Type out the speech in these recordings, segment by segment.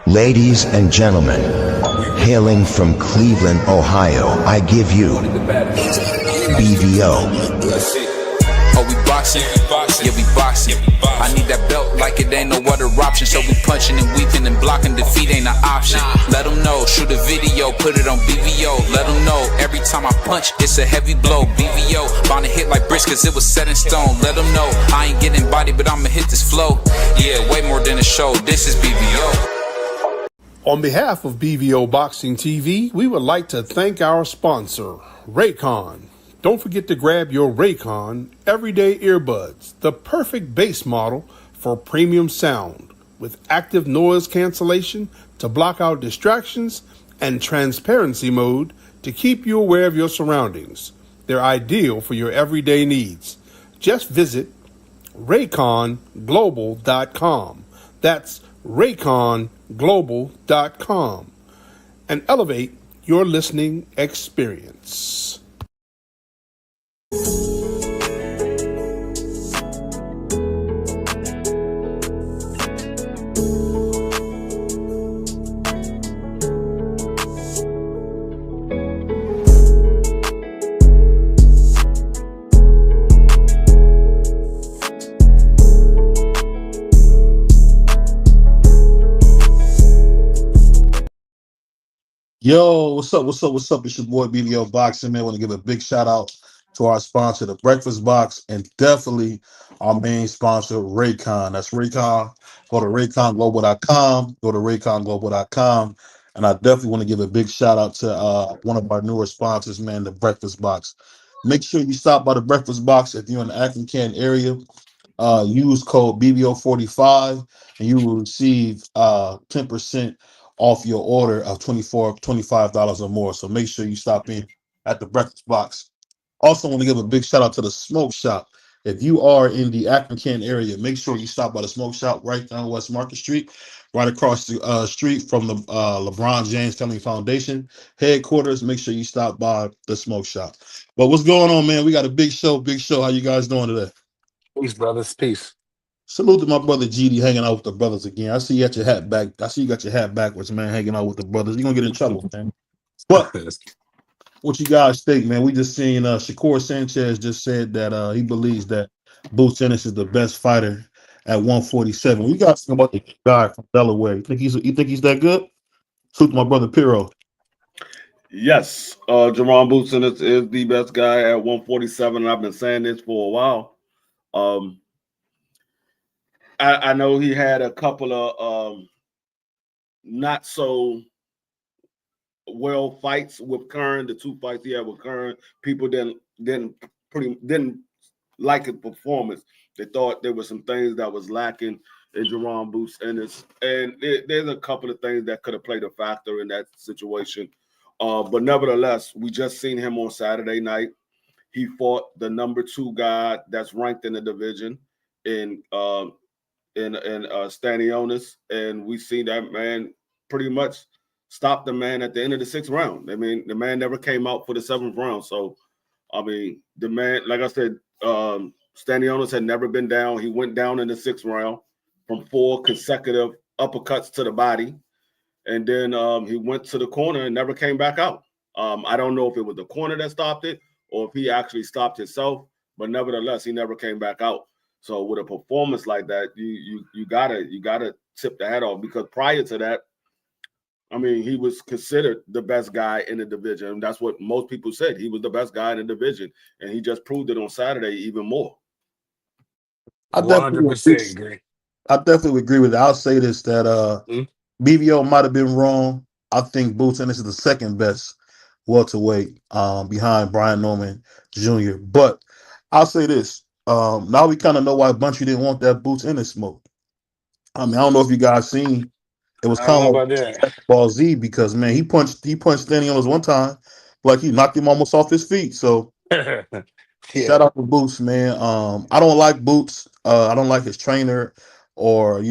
Ladies and gentlemen, hailing from Cleveland, Ohio, I give you BVO. Oh, we boxing? Yeah, we boxing. I need that belt like it ain't no other option. So we punching and weaving and blocking. Defeat ain't an option. Let them know. Shoot a video, put it on BVO. Let them know. Every time I punch, it's a heavy blow. BVO, bound to hit like bricks cause it was set in stone. Let them know. I ain't getting body, but I'ma hit this flow. Yeah, way more than a show. This is BVO. On behalf of BVO Boxing TV, we would like to thank our sponsor, Raycon. Don't forget to grab your Raycon everyday earbuds, the perfect bass model for premium sound, with active noise cancellation to block out distractions and transparency mode to keep you aware of your surroundings. They're ideal for your everyday needs. Just visit rayconglobal.com. That's rayconglobal.com and elevate your listening experience. Yo, what's up? What's up? What's up? It's your boy BVO Boxing, man. I want to give a big shout out to our sponsor, the Breakfast Box, and definitely our main sponsor, Raycon. That's Raycon. Go to rayconglobal.com. Go to rayconglobal.com. And I definitely want to give a big shout out to one of our newer sponsors, man, the Breakfast Box. Make sure you stop by the Breakfast Box if you're in the Akron Canton area. Use code BVO45 and you will receive 10% off your order of $25 or more. So make sure you stop in at the Breakfast Box. Also want to give a big shout out to the Smoke Shop. If you are in the Akron Canton area, make sure you stop by the Smoke Shop right down West Market Street, right across the street from the LeBron James Family Foundation headquarters. Make sure you stop by the Smoke Shop. But what's going on, man? We got a big show, big show. How you guys doing today? Peace, brothers. Peace. Salute to my brother GD hanging out with the brothers again. I see you got your hat back. I see you got your hat backwards, man, hanging out with the brothers. You're gonna get in trouble, man. But what you guys think, man? We just seen Shakur Sanchez just said that he believes that Boots Ennis is the best fighter at 147. We got something about the guy from Delaware. You think he's that good? Salute to my brother Piro. Yes, Jaron Boots Ennis is the best guy at 147, and I've been saying this for a while. I know he had a couple of not so well fights with Kyren. The two fights he had with Kyren, people didn't like his performance. They thought there were some things that was lacking in Jaron Boots Ennis, and there's a couple of things that could have played a factor in that situation. But nevertheless, we just seen him on Saturday night. He fought the number 2 guy that's ranked in the division in Stanionis, and we seen that man pretty much stop the man at the end of the 6th round. I mean, the man never came out for the 7th round. So, I mean, the man, like I said, Stanionis had never been down. He went down in the 6th round from 4 consecutive uppercuts to the body, and then he went to the corner and never came back out. I don't know if it was the corner that stopped it or if he actually stopped himself, but nevertheless, he never came back out. So with a performance like that, you gotta tip the hat off, because prior to that, I mean, he was considered the best guy in the division. And that's what most people said. He was the best guy in the division, and he just proved it on Saturday even more. I definitely agree. I definitely agree with that. I'll say this, that BVO might have been wrong. I think Boots Ennis is the second best welterweight behind Brian Norman Jr. But I'll say this. Now we kind of know why Bunchy didn't want that Boots Ennis smoke. I mean, I don't know if you guys seen. It was kind of like Ball Z, because man, he punched Stanionis one time, like he knocked him almost off his feet. So shout out to Boots, man. I don't like Boots. I don't like his trainer or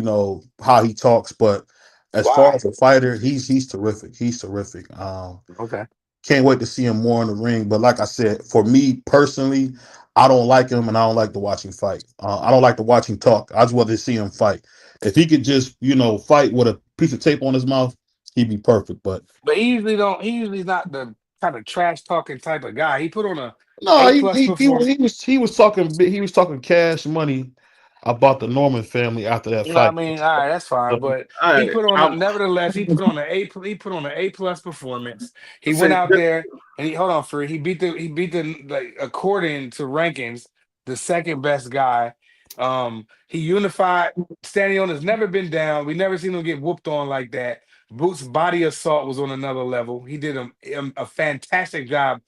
how he talks, but as far as a fighter, he's terrific. He's terrific. Okay. Can't wait to see him more in the ring. But like I said, for me personally, I don't like him, and I don't like to watch him fight. I don't like to watch him talk. I just want to see him fight. If he could just, fight with a piece of tape on his mouth, he'd be perfect. But he usually don't. He usually not the kind of trash talking type of guy. He put on a no, A+ performance. he was talking cash money about the Norman family after that You know what I fight. mean? All right, that's fine. But he I, put on I'm, nevertheless, he put on an A+ performance. He went see, out there and he hold on for he beat the like according to rankings, the second best guy. He unified. Standing on has never been down. We never seen him get whooped on like that. Boots' body assault was on another level. He did a fantastic job.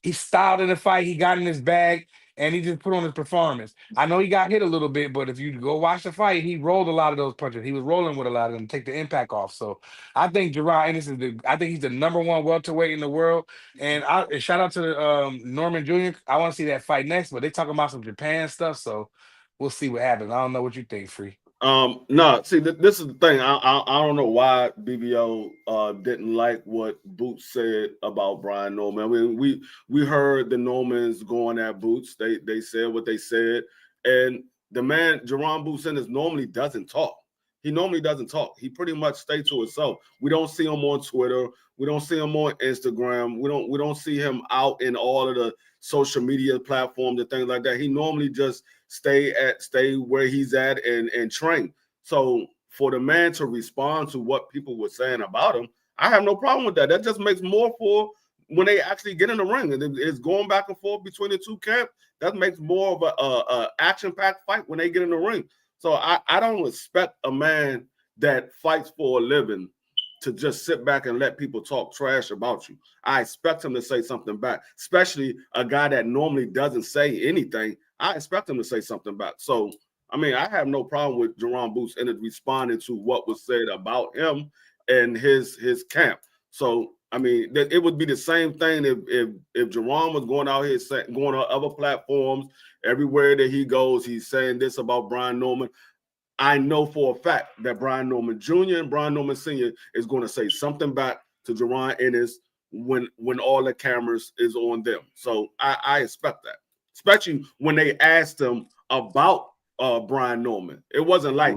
He styled in the fight. He got in his bag, and he just put on his performance. I know he got hit a little bit, but if you go watch the fight, he rolled a lot of those punches. He was rolling with a lot of them, take the impact off. So I think Jaron Ennis I think he's the #1 welterweight in the world. And shout out to Norman Jr. I want to see that fight next, but they talking about some Japan stuff, so we'll see what happens. I don't know what you think, Free. no, see, this is the thing. I don't know why BBO didn't like what Boots said about Brian Norman. I mean, we heard the Normans going at Boots. They said what they said, and the man Jaron Boots normally doesn't talk. He normally doesn't talk. He pretty much stays to himself. We don't see him on Twitter. We don't see him on Instagram. We don't see him out in all of the social media platforms and things like that. He normally just stay where he's at and train. So for the man to respond to what people were saying about him, I have no problem with that. That just makes more for when they actually get in the ring. It's going back and forth between the two camps. That makes more of a action-packed fight when they get in the ring. So I don't expect a man that fights for a living to just sit back and let people talk trash about you. I expect him to say something back, especially a guy that normally doesn't say anything. I expect him to say something back. So, I mean, I have no problem with Jaron Boots and responding to what was said about him and his camp. So, I mean, it would be the same thing if Jaron was going out here going on other platforms. Everywhere that he goes, he's saying this about Brian Norman. I know for a fact that Brian Norman Jr. and Brian Norman Sr. is going to say something back to Jaron Ennis when all the cameras is on them. So I expect that, especially when they asked him about Brian Norman. It wasn't like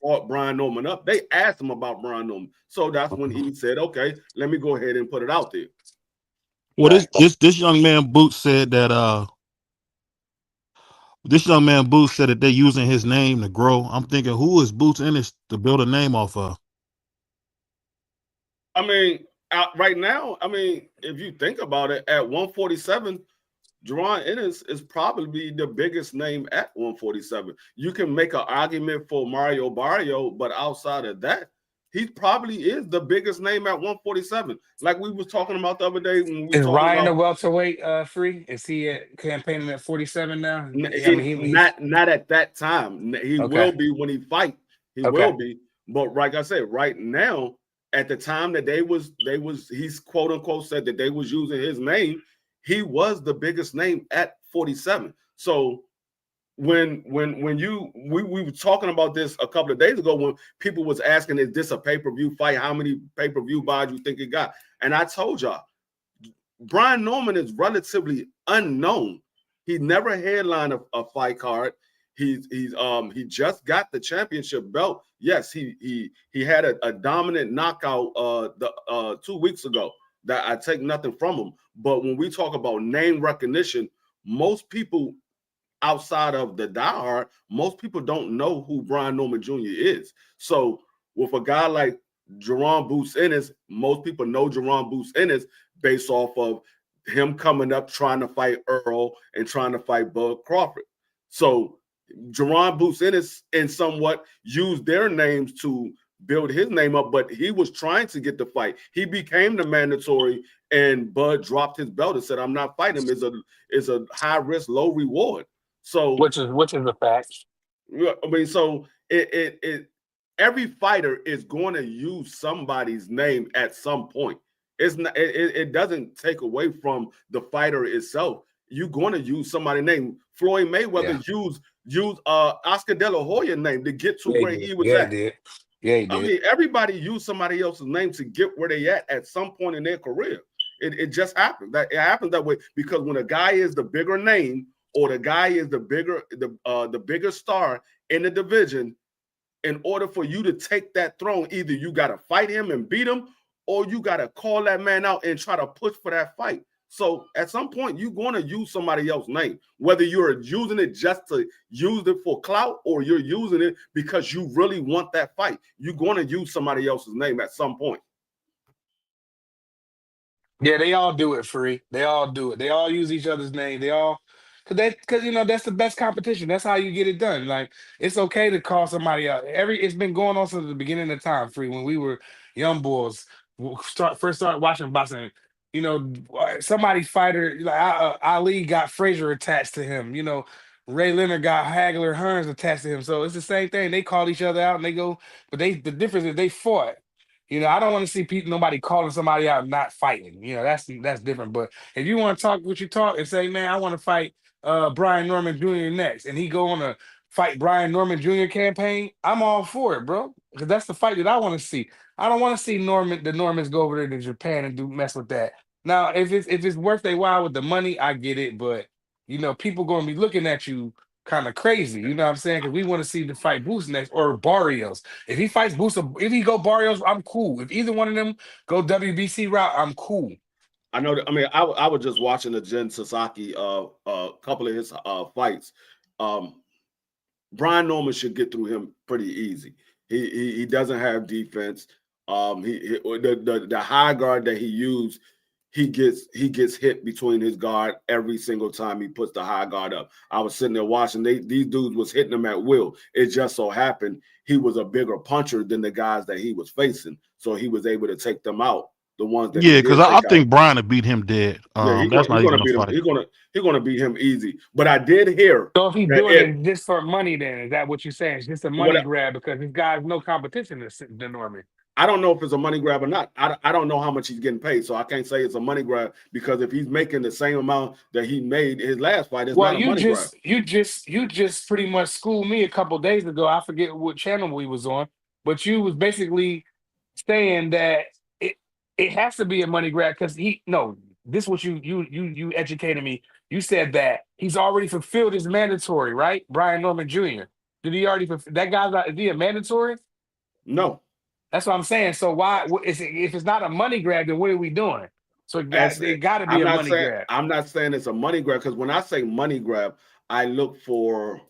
brought Brian Norman up. They asked him about Brian Norman. So that's when he said, okay, let me go ahead and put it out there. Well, this young man Boots said that this young man Boots said that they're using his name to grow. I'm thinking, who is Boots Ennis to build a name off of? I mean, right now, I mean, if you think about it, at 147, Jaron Ennis is probably the biggest name at 147. You can make an argument for Mario Barrio, but outside of that, he probably is the biggest name at 147. Like we was talking about the other day when we Is talking Ryan about the welterweight Free? Is he campaigning at 47 now? I mean, he's not at that time. He will be when he fight. He will be. But like I said, right now, at the time that he's quote unquote said that they was using his name, he was the biggest name at 47. So when we were talking about this a couple of days ago when people was asking, is this a pay-per-view fight? How many pay-per-view buys you think it got? And I told y'all, Brian Norman is relatively unknown. He never headlined a fight card. He just got the championship belt. Yes, he had a dominant knockout 2 weeks ago that I take nothing from him. But when we talk about name recognition, most people outside of the diehard, most people don't know who Brian Norman Jr. is. So with a guy like Jaron Boots Ennis, most people know Jaron Boots Ennis based off of him coming up trying to fight Errol and trying to fight Bud Crawford. So Jaron Boots Ennis and somewhat used their names to build his name up, but he was trying to get the fight. He became the mandatory, and Bud dropped his belt and said, "I'm not fighting him. It's a high risk, low reward." So which is a fact. I mean, so every fighter is going to use somebody's name at some point. It's not. It doesn't take away from the fighter itself. You're going to use somebody's name. Floyd Mayweather used Oscar De La Hoya name to get to where he was at. He did. I mean, everybody used somebody else's name to get where they at some point in their career. It just happens. It happens that way because when a guy is the bigger name or the guy is the bigger star in the division, in order for you to take that throne, either you got to fight him and beat him, or you got to call that man out and try to push for that fight. So at some point, you're going to use somebody else's name, whether you're using it just to use it for clout or you're using it because you really want that fight. You're going to use somebody else's name at some point. Yeah, they all do it, Free. They all do it. They all use each other's name. They all, because that's the best competition. That's how you get it done. Like, it's okay to call somebody out. It's been going on since the beginning of time, Free. When we were young boys, first started watching boxing. Somebody's fighter like Ali got Frazier attached to him. Ray Leonard got Hagler Hearns attached to him. So it's the same thing. They call each other out and they go, but the difference is they fought. I don't want to see nobody calling somebody out not fighting. That's different. But if you want to talk what you talk and say, man, I want to fight Brian Norman Jr. next, and he go on a fight Brian Norman Jr. campaign, I'm all for it, bro. Because that's the fight that I want to see. I don't want to see the Normans go over there to Japan and mess with that. Now, if it's worth their while with the money, I get it. But people gonna be looking at you kind of crazy. You know what I'm saying? Because we want to see the fight Boots next or Barrios. If he fights Boots, if he go Barrios, I'm cool. If either one of them go WBC route, I'm cool. I know. I was just watching the Jen Sasaki couple of his fights. Brian Norman should get through him pretty easy. He doesn't have defense. The high guard that he used, he gets hit between his guard every single time he puts the high guard up. I was sitting there watching. These dudes was hitting him at will. It just so happened he was a bigger puncher than the guys that he was facing, so he was able to take them out. The ones that because I think Brian would beat him dead. That's not even a fight. He's gonna beat him easy. But I did hear. So if he's doing it just for money, then is that what you're saying? It's just a money grab because this guy's no competition to Norman. I don't know if it's a money grab or not. I don't know how much he's getting paid, so I can't say it's a money grab because if he's making the same amount that he made his last fight, it's not a money grab. You just pretty much schooled me a couple days ago. I forget what channel we was on, but you was basically saying that it has to be a money grab because this is what you educated me. You said that he's already fulfilled his mandatory, right? Brian Norman Jr. Did he already fulfill that guy's? Is he a mandatory? No. That's what I'm saying. So why if it's not a money grab, then what are we doing? So it got to be a money grab. I'm not saying it's a money grab because when I say money grab, I look for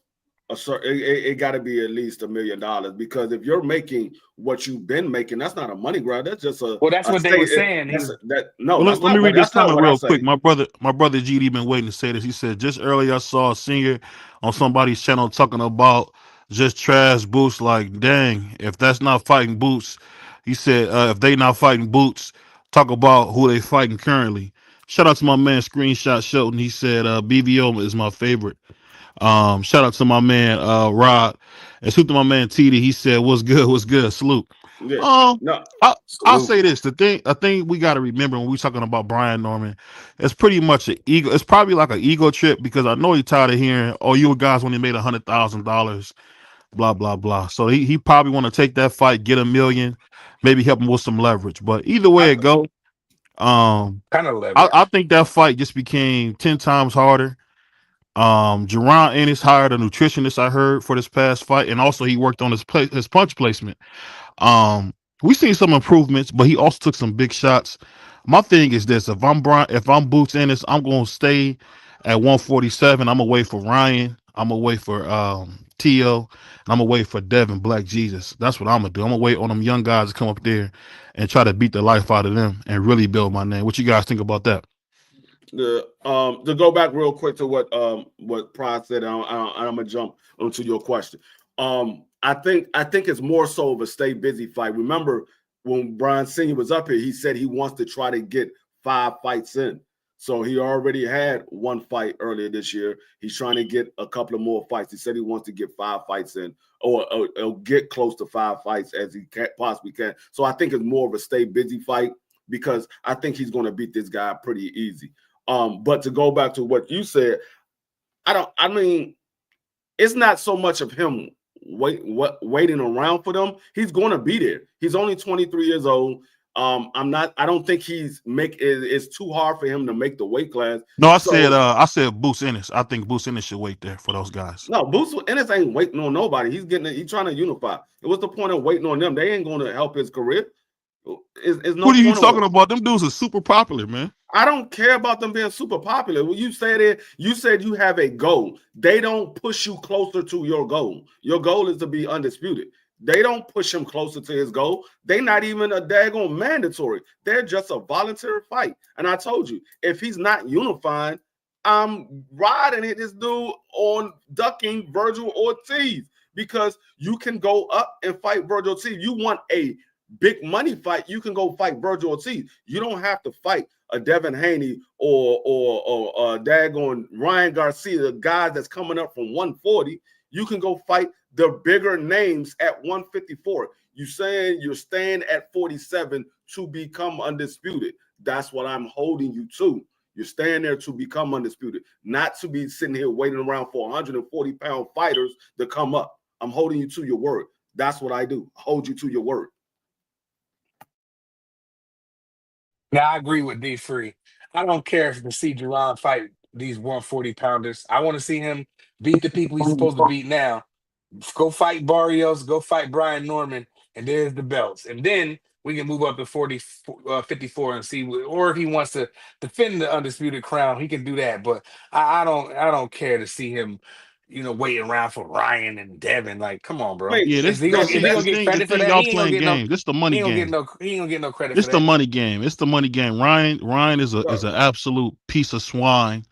a certain. It got to be at least $1 million because if you're making what you've been making, that's not a money grab. That's just a. Well, that's what they were saying. Let me read this comment real quick. My brother GD been waiting to say this. He said just earlier I saw a senior on somebody's channel talking about just trash Boots. Like, dang, if that's not fighting Boots, he said, if they not fighting Boots, talk about who they fighting currently. Shout out to my man Screenshot Shelton. He said BVO is my favorite. Shout out to my man Rod. And salute to my man TD. He said, what's good? Salute. Yeah. I'll say this. I think we got to remember when we're talking about Brian Norman, it's pretty much an ego. It's probably like an ego trip because I know he's tired of hearing, oh, you guys only made $100,000. Blah blah blah. So he probably want to take that fight, get $1 million, maybe help him with some leverage. But either way it go, kind of leverage. I think that fight just became 10 times harder. Jaron Ennis hired a nutritionist, I heard, for this past fight, and also he worked on his punch placement. We seen some improvements, but he also took some big shots. My thing is this: if I'm Boots Ennis, I'm gonna stay at 147. I'm gonna wait for Ryan. I'm gonna wait for Tio, and I'm gonna wait for Devin Black Jesus. That's what I'm gonna do. I'm gonna wait on them young guys to come up there and try to beat the life out of them and really build my name. What you guys think about that? To go back real quick to what Pride said, I'm gonna jump onto your question. I think it's more so of a stay busy fight. Remember when Brian Sr. was up here, he said he wants to try to get 5 fights in. So he already had 1 fight earlier this year. He's trying to get a couple of more fights. He said he wants to get 5 fights in or get close to 5 fights as he possibly can. So I think it's more of a stay busy fight because I think he's going to beat this guy pretty easy. But to go back to what you said, it's not so much of him waiting around for them. He's going to be there. He's only 23 years old. I don't think it's too hard for him to make the weight class. No, I said Boots Ennis. I think Boots Ennis should wait there for those guys. No, Boots Ennis ain't waiting on nobody. He's trying to unify. It was the point of waiting on them. They ain't going to help his career. It's no. What are you talking about? Them dudes are super popular, man. I don't care about them being super popular. When you said it, you said you have a goal. They don't push you closer to your goal. Your goal is to be undisputed. They don't push him closer to his goal. They're not even a daggone mandatory. They're just a voluntary fight. And I told you, if he's not unifying, I'm riding this dude on ducking Virgil Ortiz, because you can go up and fight Virgil Ortiz. You want a big money fight, you can go fight Virgil Ortiz. You don't have to fight a Devin Haney or daggone Ryan Garcia, the guys that's coming up from 140. You can go fight the bigger names at 154. You saying you're staying at 47 to become undisputed. That's what I'm holding you to. You're staying there to become undisputed, not to be sitting here waiting around for 140-pound fighters to come up. I'm holding you to your word. That's what I do. Hold you to your word. Now, I agree with D3. I don't care if to see Jaron fight these 140-pounders. I want to see him beat the people he's supposed to beat now. Go fight Barrios, go fight Brian Norman, and there's the belts. And then we can move up to 54 and see, or if he wants to defend the undisputed crown, he can do that. But I don't care to see him, waiting around for Ryan and Devin. Like, come on, bro. Yeah, Is he gonna get credit for that? Y'all playing games. This is the money game. He ain't gonna get no credit. It's the money game. It's the money game. Ryan is an absolute piece of swine.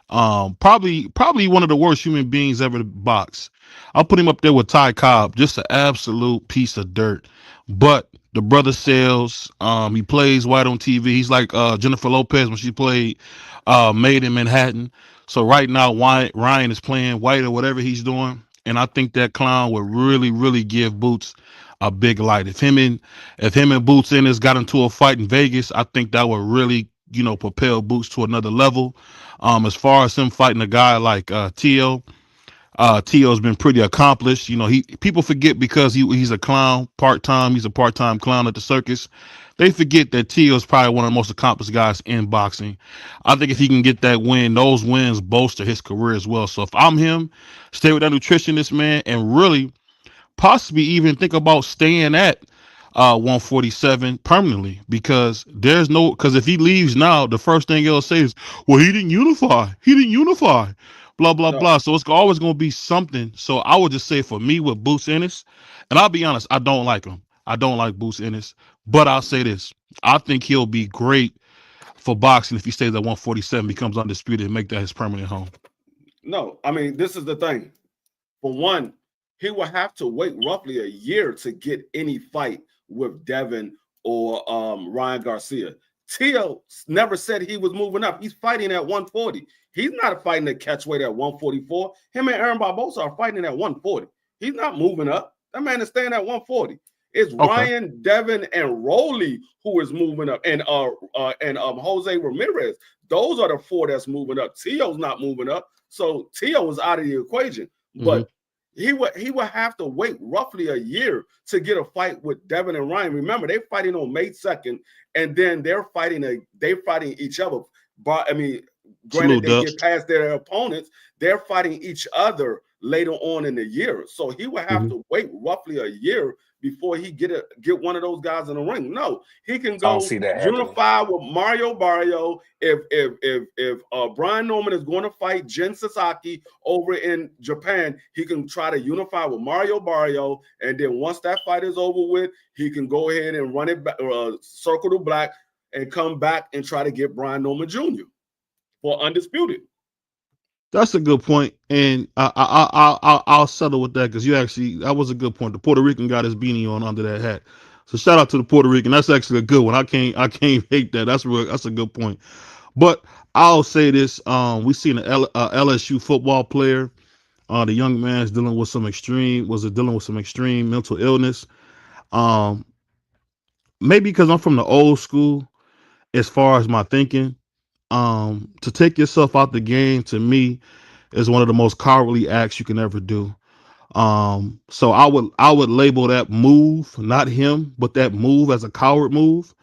Probably one of the worst human beings ever to box. I'll put him up there with Ty Cobb, just an absolute piece of dirt. But the brother sells. He plays white on TV. He's like Jennifer Lopez when she played Made in Manhattan. So right now, Ryan is playing white or whatever he's doing, and I think that clown would really, really give Boots a big light. If him and Boots Ennis got into a fight in Vegas, I think that would really, propel Boots to another level. As far as him fighting a guy like Tio has been pretty accomplished. People forget because he's a clown part-time. He's a part-time clown at the circus. They forget that Tio is probably one of the most accomplished guys in boxing. I think if he can get that win, those wins bolster his career as well. So if I'm him, stay with that nutritionist, man, and really possibly even think about staying at 147 permanently, because if he leaves now, the first thing he'll say is, well, he didn't unify, blah blah blah. So it's always going to be something. So I would just say, for me, with Boots Ennis, and I'll be honest, I don't like him. I don't like Boots Ennis, but I'll say this: I think he'll be great for boxing if he stays at 147, becomes undisputed, and make that his permanent home. No, I mean, this is the thing. For one, he will have to wait roughly a year to get any fight with Devin or Ryan Garcia. Tio never said he was moving up. He's fighting at 140. He's not fighting at catchweight at 144. Him and Aaron Barbosa are fighting at 140. He's not moving up. That man is staying at 140. It's Ryan, Devin, and Rolly who is moving up, and Jose Ramirez. Those are the four that's moving up. Tio's not moving up, so Tio is out of the equation. But he would have to wait roughly a year to get a fight with Devin and Ryan. Remember, they're fighting on May 2nd, and then they're fighting each other. But I mean, granted, they get past their opponents, they're fighting each other later on in the year. So he would have to wait roughly a year before he get one of those guys in the ring. No, he can go unify with Mario Barrio. If Brian Norman is going to fight Jin Sasaki over in Japan, he can try to unify with Mario Barrio, and then once that fight is over with, he can go ahead and run it back, circle the black, and come back and try to get Brian Norman Jr. for undisputed. That's a good point, and I'll settle with that, because that was a good point. The Puerto Rican got his beanie on under that hat, so shout out to the Puerto Rican. That's actually a good one. I can't hate that. That's a good point. But I'll say this: we seen an LSU football player. The young man is dealing with some extreme mental illness. Maybe because I'm from the old school, as far as my thinking. To take yourself out the game, to me, is one of the most cowardly acts you can ever do. So I would label that move, not him, but that move, as a coward move.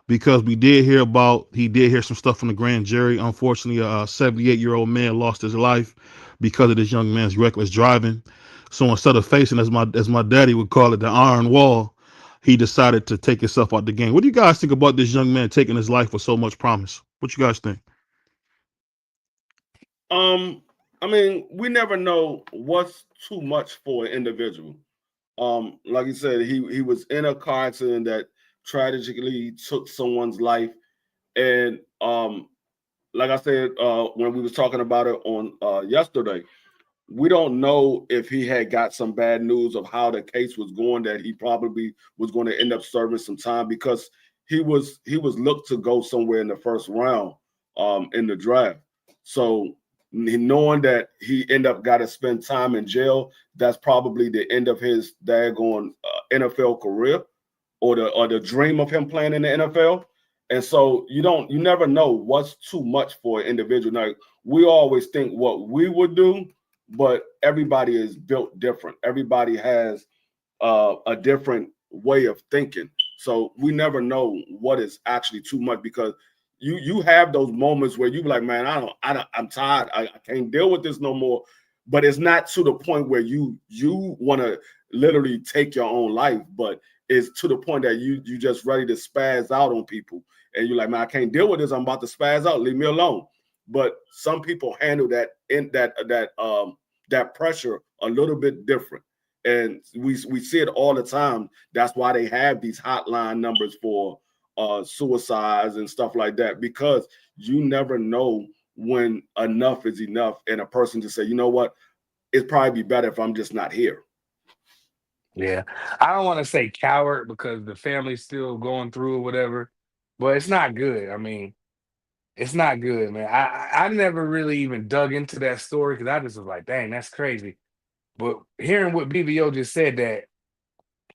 because he did hear some stuff from the grand jury. Unfortunately, a 78-year-old man lost his life because of this young man's reckless driving. So instead of facing, as my daddy would call it, the iron wall, he decided to take himself out the game. What do you guys think about this young man taking his life with so much promise? What you guys think? I mean, we never know what's too much for an individual. Like you said, he was in a car accident that tragically took someone's life, and like I said when we was talking about it on yesterday, we don't know if he had got some bad news of how the case was going, that he probably was going to end up serving some time, because he was looked to go somewhere in the first round in the draft. So knowing that he ended up got to spend time in jail, that's probably the end of his daggone NFL career, or the dream of him playing in the NFL. And so you never know what's too much for an individual. Now, we always think what we would do, but everybody is built different. Everybody has a different way of thinking. So we never know what is actually too much, because you have those moments where you be like, man, I'm tired. I can't deal with this no more. But it's not to the point where you want to literally take your own life, but it's to the point that you just ready to spaz out on people. And you're like, man, I can't deal with this. I'm about to spaz out. Leave me alone. But some people handle that pressure a little bit different. And we see it all the time. That's why they have these hotline numbers for suicides and stuff like that, because you never know when enough is enough, and a person to say, you know what, it'd probably be better if I'm just not here. Yeah. I don't want to say coward because the family's still going through or whatever, but it's not good. I mean, it's not good, man. I never really even dug into that story because I just was like, dang, that's crazy. But hearing what BBO just said, that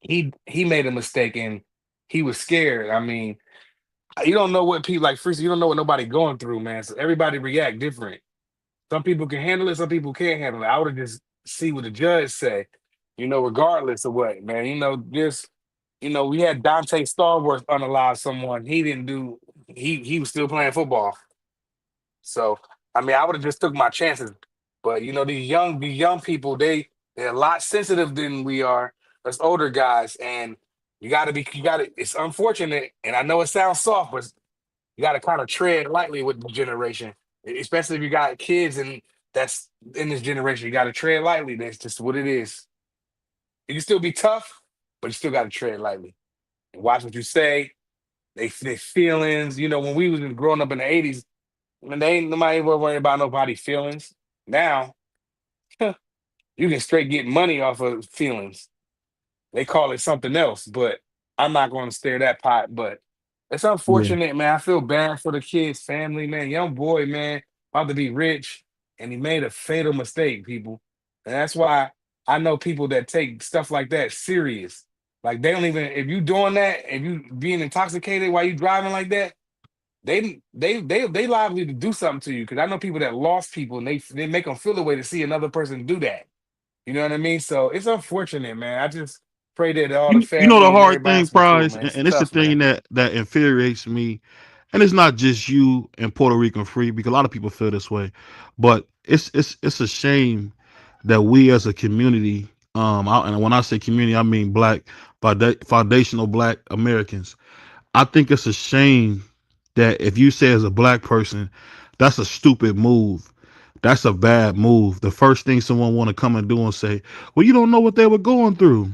he made a mistake and he was scared. I mean, you don't know what people like Freeze, you don't know what nobody going through, man. So everybody react different. Some people can handle it, some people can't handle it. I would have just see what the judge say, regardless of what, man. We had Dante Starworth unalive someone. He didn't do he was still playing football. So I mean I would have just took my chances. But these young people, they're a lot sensitive than we are as older guys. And it's unfortunate, and I know it sounds soft, but you gotta kind of tread lightly with the generation, especially if you got kids and that's in this generation. You gotta tread lightly. That's just what it is. You can still be tough, but you still gotta tread lightly and watch what you say. Their feelings. When we was growing up in the '80s, when they ain't nobody ever worried about nobody's feelings. Now you can straight get money off of feelings. They call it something else, but I'm not going to stir that pot. But it's Yeah. unfortunate, man. I feel bad for the kid's family, man. Young boy, man, about to be rich, and he made a fatal mistake, people. And that's why I know people that take stuff like that serious. Like they don't even, if you doing that, if you being intoxicated while you driving like that, they liable to do something to you. Because I know people that lost people, and they make them feel the way to see another person do that. You know what I mean? So it's unfortunate, man. I just pray that all the You know the families and hard thing, everybody's come through, Prize, man. It's and it's the tough, man. thing that infuriates me, and it's not just you and Puerto Rican free, because a lot of people feel this way, but it's a shame that we as a community, and when I say community, I mean Black foundational Black Americans. I think it's a shame that if you say as a Black person, that's a stupid move. That's a bad move. The first thing someone want to come and do and say, well, you don't know what they were going through.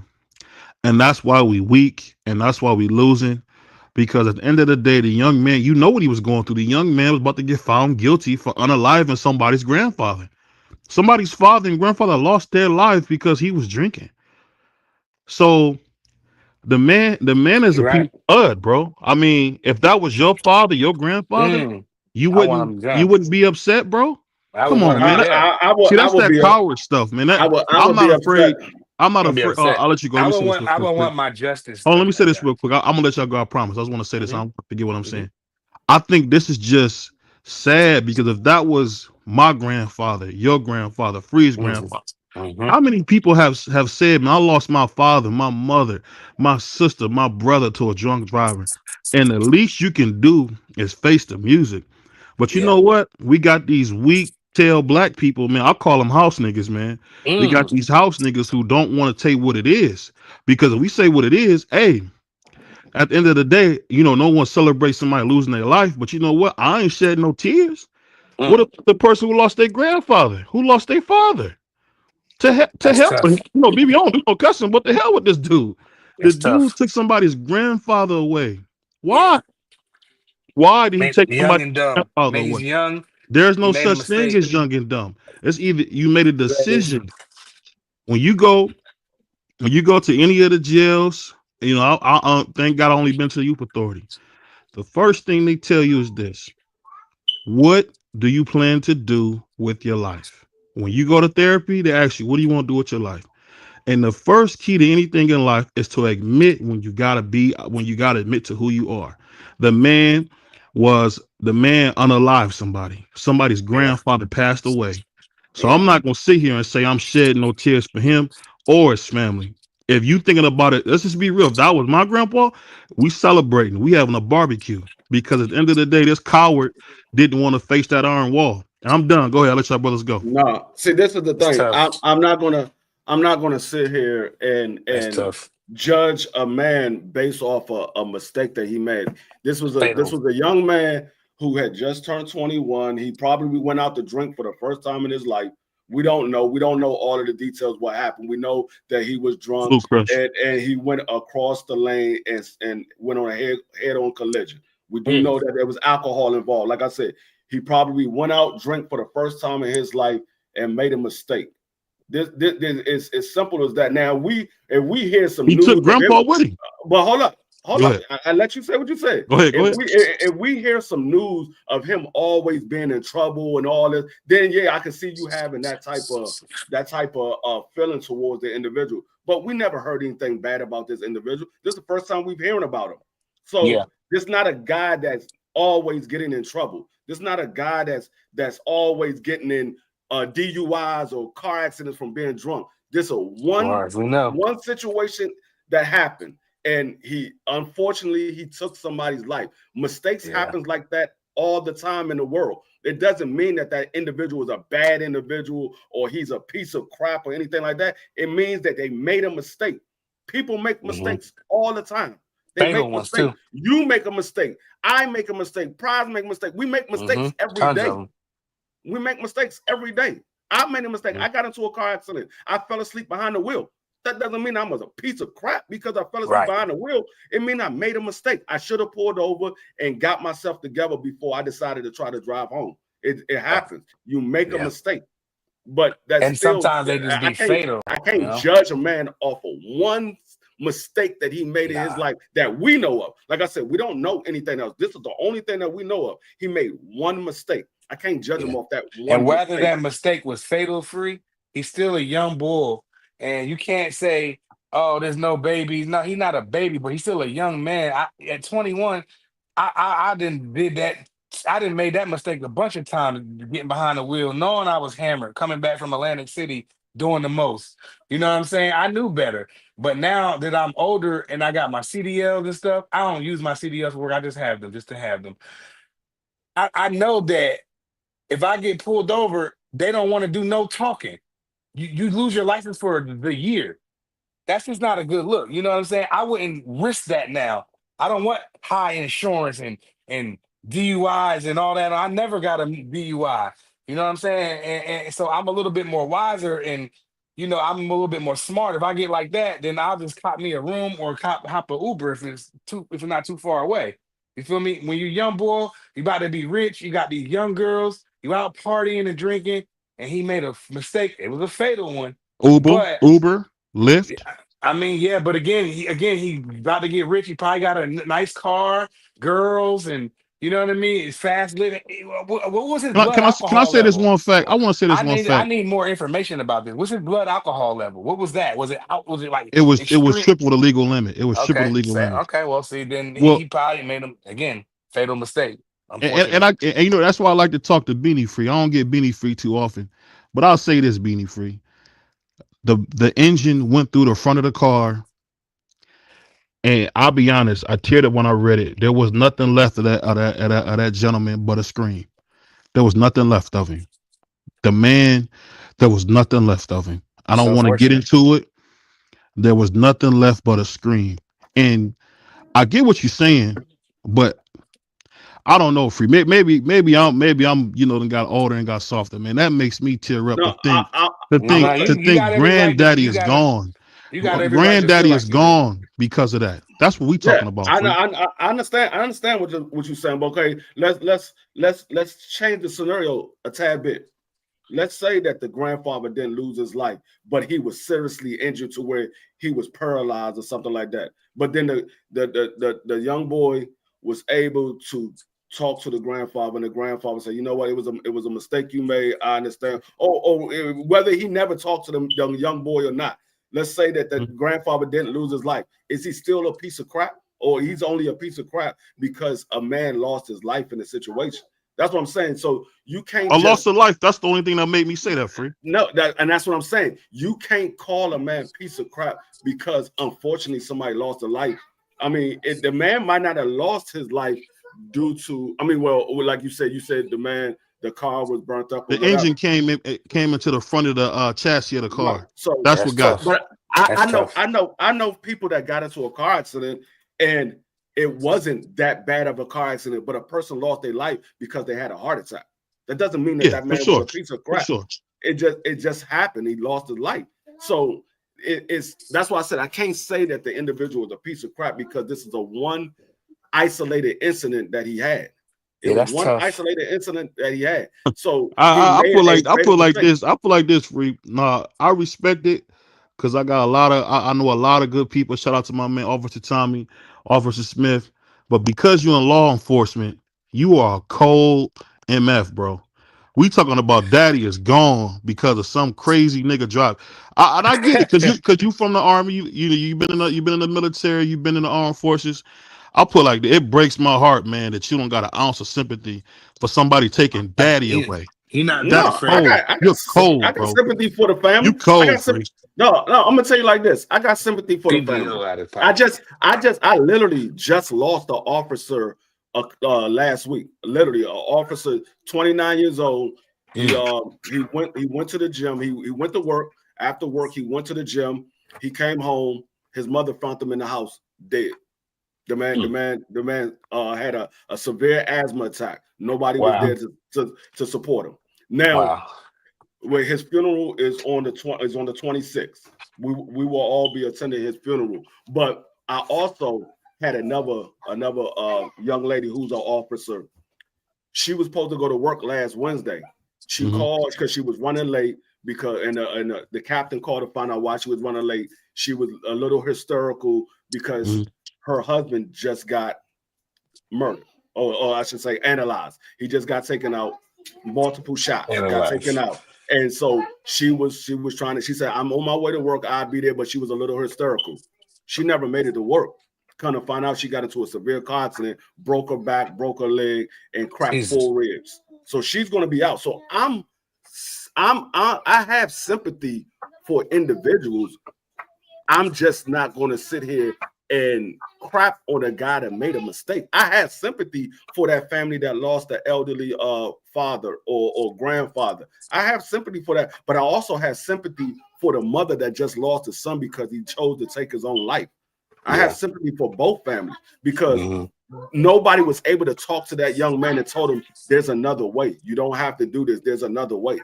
And that's why we weak, and that's why we losing. Because at the end of the day, the young man, you know what he was going through. The young man was about to get found guilty for unaliving somebody's grandfather. Somebody's father and grandfather lost their life because he was drinking. So the man is a You piece right? of blood, bro. I mean, if that was your father, your grandfather, Mm, you I want wouldn't him you done. wouldn't be upset, bro. I would Come want on, to be man. there. See, I that's would that be coward stuff, man. I I'm would not be upset. afraid. I'm not I'm gonna be afraid. upset. I'll let you go. Let me say this I real would quick. want my justice Oh, let me say this done. real quick. I'm gonna let y'all go. I promise. I just want to say this. I Hmm. don't forget what I'm Hmm. saying. I think this is just sad because if that was my grandfather, your grandfather, Free's Hmm. grandfather, How many people have said, man, I lost my father, my mother, my sister, my brother to a drunk driver. And the least you can do is face the music. But you Yeah. know what? We got these weak tail black people, man. I call them house niggas, man. We got these house niggas who don't want to tell you what it is. Because if we say what it is, hey, at the end of the day, you know, no one celebrates somebody losing their life. But you know what? I ain't shed no tears. What if the person who lost their grandfather, who lost their father? To That's hell with him. tough. You know, BB don't do no cussing. What the hell with this dude? The It's dude tough. took somebody's grandfather away. Yeah. Why? Why did he Made take young somebody's and dumb. grandfather Made away? he's young. There's He no made a such thing mistake. as young and dumb. It's either you made a Ready. decision. When you go, to any of the jails, you know, I thank God I only been to the youth authority. The first thing they tell you is this: what do you plan to do with your life? When you go to therapy, they ask you, what do you want to do with your life? And the first key to anything in life is to admit when you gotta admit to who you are. The man unalive somebody's Yeah. grandfather passed away. So Yeah. I'm not gonna sit here and say I'm shedding no tears for him or his family. If you thinking about it, let's just be real. If that was my grandpa, we celebrating, we having a barbecue, because at the end of the day, this coward didn't want to face that iron wall. And I'm done. Go ahead, let your brothers go. No, see, this is the It's thing. tough. I'm not gonna sit here It's and tough. judge a man based off a mistake that he made. This Fatal. was a young man who had just turned 21. He probably went out to drink for the first time in his life. We don't know. We don't know all of the details what happened. We know that he was drunk Blue Crush. and he went across the lane and went on a head-on collision. We do Mm. know that there was alcohol involved. Like I said, he probably went out, drank for the first time in his life, and made a mistake. This is as simple as that. Now, if we hear some He took news of grandpa him, with him. but hold up, hold Go up. ahead. I let you say what you said. Go ahead. Go ahead. If we hear some news of him always being in trouble and all this, then yeah, I can see you having that type of feeling towards the individual. But we never heard anything bad about this individual. This is the first time we've hearing about him. So Yeah. this is not a guy that's always getting in trouble. This is not a guy that's always getting in DUIs or car accidents from being drunk. This is a Far as we know. one situation that happened, and he unfortunately took somebody's life. Mistakes Yeah. happens like that all the time in the world. It doesn't mean that individual is a bad individual or he's a piece of crap or anything like that. It means that they made a mistake. People make mistakes all the time. They Fatal make ones mistakes. too. You make a mistake. I make a mistake. Prize make a mistake. We make mistakes every Tons day. of them. We make mistakes every day. I made a mistake. I got into a car accident. I fell asleep behind the wheel. That doesn't mean I was a piece of crap because I fell asleep Right. behind the wheel. It means I made a mistake. I should have pulled over and got myself together before I decided to try to drive home. It happens. You make a mistake. But that's And still, sometimes they just be fatal. I can't judge a man off of one mistake that he made in his life that we know of. Like I said, we don't know anything else. This is the only thing that we know of. He made one mistake. I can't judge him off that one And whether mistake. that mistake was fatal free, he's still a young bull. And you can't say, oh, there's no babies. No, he's not a baby, but he's still a young man. At 21, I didn't did that. I didn't made that mistake a bunch of times getting behind the wheel, knowing I was hammered, coming back from Atlantic City, doing the most. You know what I'm saying? I knew better. But now that I'm older and I got my CDLs and stuff, I don't use my CDLs for work. I just have them just to have them. I know that if I get pulled over, they don't want to do no talking. You lose your license for the year. That's just not a good look. You know what I'm saying? I wouldn't risk that now. I don't want high insurance and DUIs and all that. I never got a DUI. You know what I'm saying? And so I'm a little bit more wiser and I'm a little bit more smart. If I get like that, then I'll just cop me a room or hop a Uber if it's not too far away. You feel me? When you're young boy, you about to be rich, you got these young girls, you out partying and drinking, and he made a mistake. It was a fatal one. But Uber, Lyft. I mean, yeah, but he about to get rich. He probably got a nice car, girls, and you know what I mean. It's fast living. What was his blood Can I alcohol say this level? one fact? I want to say this one I fact. need more information about this. What's his blood alcohol level? What was that? Was it like It was extreme? triple the legal limit. It was triple the Okay, legal limit. okay. Well, see, then Well, he probably made him again fatal mistake. and Unfortunately, you know that's why I like to talk to Beanie Free. I don't get Beanie Free too often, but I'll say this, Beanie Free. The engine went through the front of the car, and I'll be honest, I teared up when I read it. There was nothing left of that gentleman but a scream. There was nothing left of him. The man, there was nothing left of him. I It's don't want to get unfortunate. into it. There was nothing left but a scream. And I get what you're saying, but I don't know, Free. Maybe I'm done got older and got softer, man. That makes me tear up to No, think No, no, you got every right to. granddaddy is gone. You got every right to feel Granddaddy is like you do. gone because of that. That's what we yeah, talking about, I know. Free. I understand. I understand what you're saying. But okay, let's change the scenario a tad bit. Let's say that the grandfather didn't lose his life, but he was seriously injured to where he was paralyzed or something like that. But then the young boy was able to talk to the grandfather, and the grandfather said, "You know what? It was a mistake you made. I understand." Whether he never talked to the young boy or not. Let's say that the grandfather didn't lose his life. Is he still a piece of crap, or he's only a piece of crap because a man lost his life in a situation? That's what I'm saying. So you can't. I lost a life. That's the only thing that made me say that, Free. No, and that's what I'm saying. You can't call a man piece of crap because unfortunately somebody lost a life. I mean, the man might not have lost his life due to. I mean, well, like you said the car was burnt up. The engine came into the front of the chassis of the car. Right. So that's what got. But I know people that got into a car accident and it wasn't that bad of a car accident, but a person lost their life because they had a heart attack. That doesn't mean that man was a piece of crap. Sure. It just happened. He lost his life. So that's why I said I can't say that the individual is a piece of crap because this is a one isolated incident that he had. It was one isolated incident that he had. So I feel like this, Free. Nah, I respect it because I got I know a lot of good people. Shout out to my man, Officer Tommy, Officer Smith. But because you're in law enforcement, you are a cold MF, bro. We talking about daddy is gone because of some crazy nigga drive. And I get it because you from the army. You've been in the military. You've been in the armed forces. I'll put like that. It breaks my heart, man, that you don't got an ounce of sympathy for somebody taking daddy away. He not That's cold. You're cold, I got bro. sympathy for the family. You cold, No, I'm gonna tell you like this. I got sympathy for the family. I literally just lost an officer last week. Literally, an officer, 29 years old. He went to the gym. He went to work. After work, he went to the gym. He came home. His mother found him in the house dead. The man had a severe asthma attack. Nobody was there to support him. Now, where his funeral is on the 26th. We will all be attending his funeral. But I also had another young lady who's an officer. She was supposed to go to work last Wednesday. She called because she was running late because the captain called to find out why she was running late. She was a little hysterical because her husband just got murdered, or I should say analyzed. He just got taken out, multiple shots got taken out. And so she was trying to, she said, I'm on my way to work, I'll be there, but she was a little hysterical. She never made it to work. Kind of find out she got into a severe car accident, broke her back, broke her leg, and cracked 4 ribs. So she's going to be out. So I have sympathy for individuals. I'm just not going to sit here and crap on a guy that made a mistake. I have sympathy for that family that lost the elderly father or grandfather. I have sympathy for that, but I also have sympathy for the mother that just lost his son because he chose to take his own life. I have sympathy for both families because nobody was able to talk to that young man and told him there's another way. You don't have to do this. There's another way.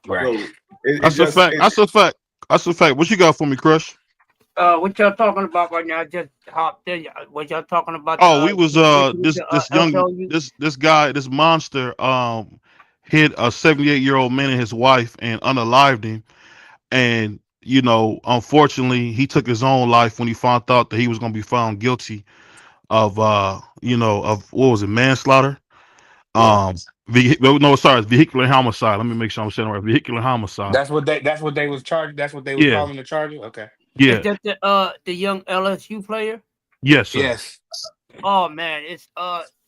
Right. So That's a fact. That's a fact. What you got for me, Crush? What y'all talking about right now? I just hopped in. What y'all talking about? We was this monster hit a 78-year-old man and his wife and unalived him, and unfortunately he took his own life when he found out that he was going to be found guilty of of what was it, manslaughter? Vehicular homicide. Let me make sure I'm saying it right. Vehicular homicide. That's what they was charged. That's what they was calling the charges. Okay. Yeah. Is that the young LSU player? Yes, sir. Yes. Oh man, it's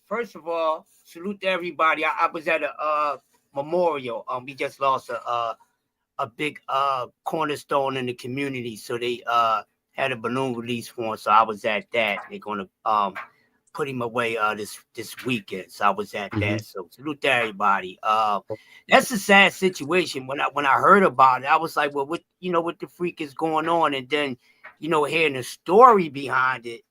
first of all, salute to everybody. I was at a memorial. We just lost a big cornerstone in the community. So they had a balloon release for him. So I was at that. They're gonna put him away this weekend. So I was at that. So salute to everybody. That's a sad situation. When I heard about it, I was like, well, what the freak is going on? And then, hearing the story behind it,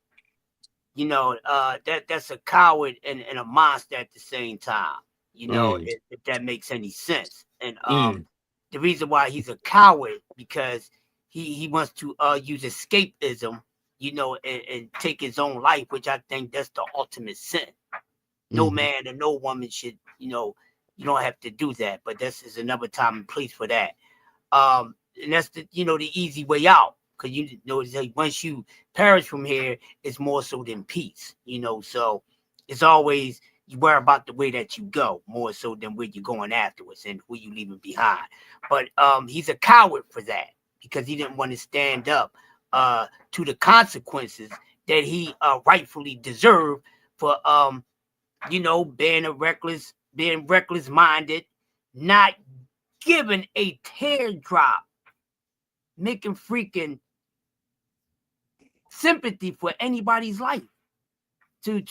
that's a coward and a monster at the same time. If that makes any sense. And the reason why he's a coward because he wants to use escapism, and take his own life, which I think that's the ultimate sin. No man and no woman should, you don't have to do that. But this is another time and place for that. And that's the easy way out. Because once you perish from here, it's more so than peace. So it's always you worry about the way that you go more so than where you're going afterwards and who you leaving behind. But he's a coward for that because he didn't want to stand up to the consequences that he rightfully deserved for being reckless minded, not giving a teardrop, making freaking sympathy for anybody's life. To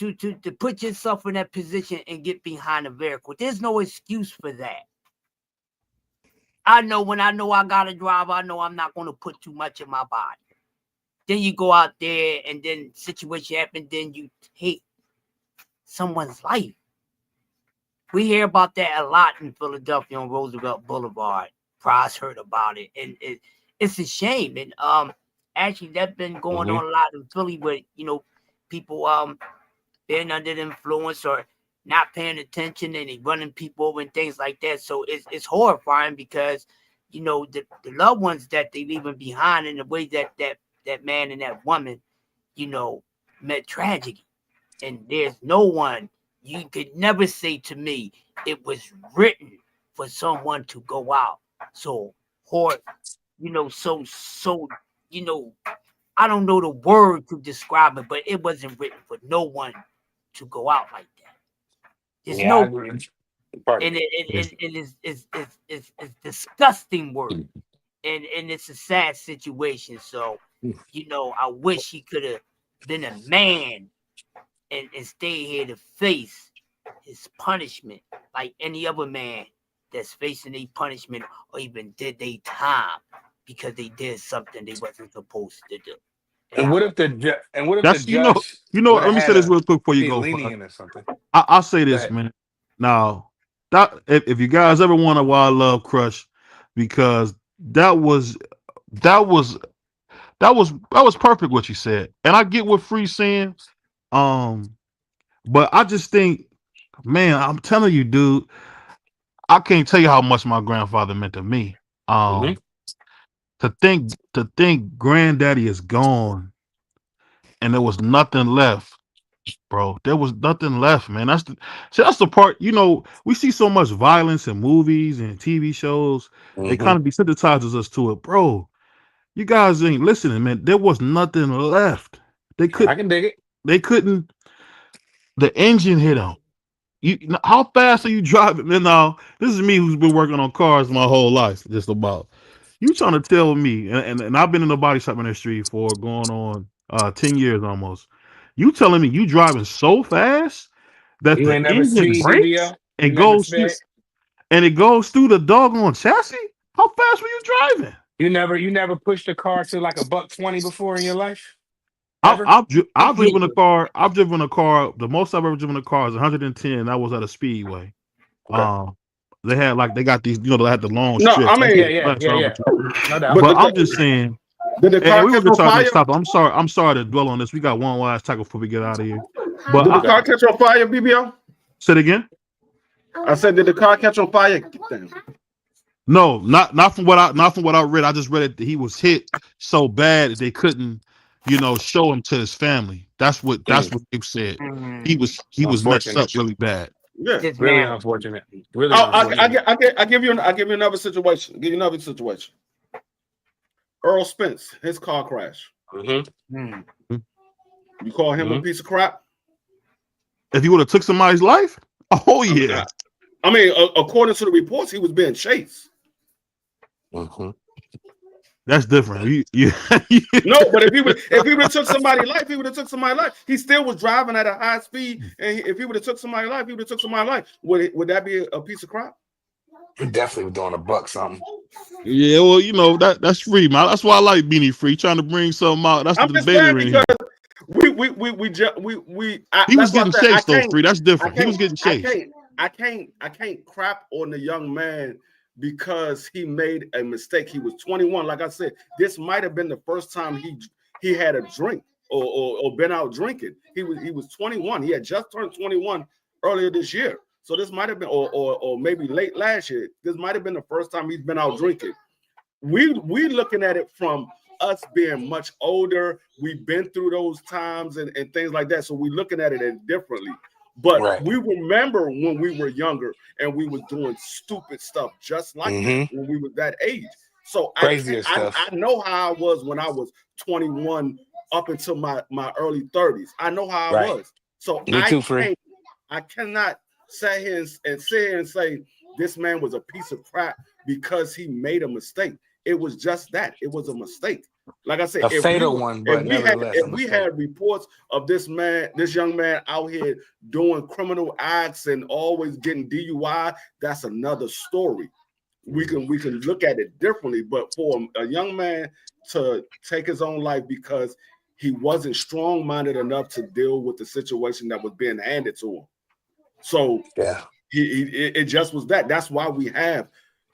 put yourself in that position and get behind a vehicle. There's no excuse for that. I know when I know I gotta drive, I know I'm not gonna put too much in my body. Then you go out there and then situation happens, then you take someone's life. We hear about that a lot in Philadelphia on Roosevelt Boulevard. Price heard about it, and it's a shame. And actually that's been going on a lot in Philly with people being under the influence or not paying attention and they running people over and things like that. So it's horrifying because the loved ones that they leaving behind and the way that man and that woman met tragedy. And there's no one, you could never say to me it was written for someone to go out so hard, I don't know the word to describe it, but it wasn't written for no one to go out like that. There's no word. And it's disgusting word. And it's a sad situation. So, I wish he could have been a man and stay here to face his punishment like any other man that's facing a punishment or even did their time because they did something they wasn't supposed to do. And what if the judge? Let me say this real quick before you go. Lenient or something. I'll say this, man. Now, if you guys ever wonder why I love Crush, because that was perfect what you said, and I get what Free's saying. But I just think, man, I'm telling you, dude, I can't tell you how much my grandfather meant to me. To think granddaddy is gone and there was nothing left, bro. There was nothing left, man. That's the part, we see so much violence in movies and TV shows. It kind of desensitizes us to it, bro. You guys ain't listening, man. There was nothing left. I can dig it. They couldn't. The engine hit them. How fast are you driving? Now, this is me who's been working on cars my whole life, just about. You trying to tell me, and I've been in the body shop industry for going on 10 years almost. You telling me you driving so fast that the engine breaks and goes through the doggone chassis? How fast were you driving? You never pushed a car to like $120 before in your life? I've driven a car. The most I've ever driven a car is 110. That was at a speedway. Okay. They got these, they had the long strips. No, I mean, yeah. No doubt. But I'm just saying. Did the car catch on fire? Stop. I'm sorry to dwell on this. We got one last tackle before we get out of here. But did the car catch on fire, BBO? Say it again. I said, did the car catch on fire? Damn. No, not from what I read. I just read it. He was hit so bad that they couldn't, show him to his family. That's what they said. He was messed up really bad. Yeah, really unfortunate. Really unfortunate. I give you another situation. Errol Spence, his car crash. You call him a piece of crap? If he would have took somebody's life? Oh yeah. I mean, according to the reports, he was being chased. Mm-hmm. That's different. No, but if he would have took somebody's life, he would have took somebody's life. He still was driving at a high speed, and if he would have took somebody's life, he would have took somebody's life. Would that be a piece of crap? He definitely was doing $1 something. Yeah, well, you know that's free, man. That's why I like Beanie Free, trying to bring something out. That's the debater in here. He was getting chased though, Free. That's different. He was getting chased. I can't crap on the young man because he made a mistake. He was 21. Like I said, this might have been the first time he had a drink or been out drinking. He was 21. He had just turned 21 earlier this year. So this might have been, or maybe late last year. This might have been the first time he's been out drinking. We looking at it from us being much older. We've been through those times and things like that. So we're looking at it differently. But we remember when we were younger and we was doing stupid stuff just like that when we were that age. So I know how I was when I was 21 up until my early 30s. I know how I was. So I cannot sit here and say this man was a piece of crap because he made a mistake. It was just that. It was a mistake. Like I said, if we had reports of this young man out here doing criminal acts and always getting DUI, that's another story. We can look at it differently. But for a young man to take his own life because he wasn't strong-minded enough to deal with the situation that was being handed to him. So it just was that. That's why we have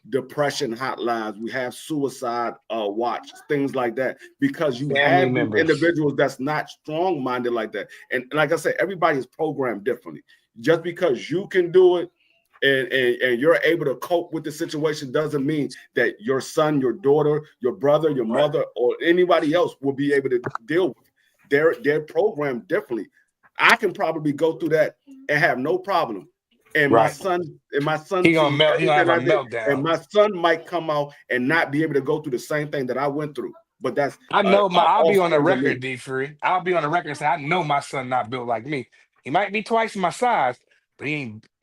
depression hotlines, we have suicide watch, things like that, because you have individuals that's not strong-minded like that. And like I said, everybody is programmed differently. Just because you can do it and you're able to cope with the situation doesn't mean that your son, your daughter, your brother, your mother, or anybody else will be able to deal with it. They're programmed differently. I can probably go through that and have no problem. And my son, he gonna have a meltdown. And my son might come out and not be able to go through the same thing that I went through. But that's I'll be on the record, D Free. I'll be on the record and say I know my son not built like me. He might be twice my size, but he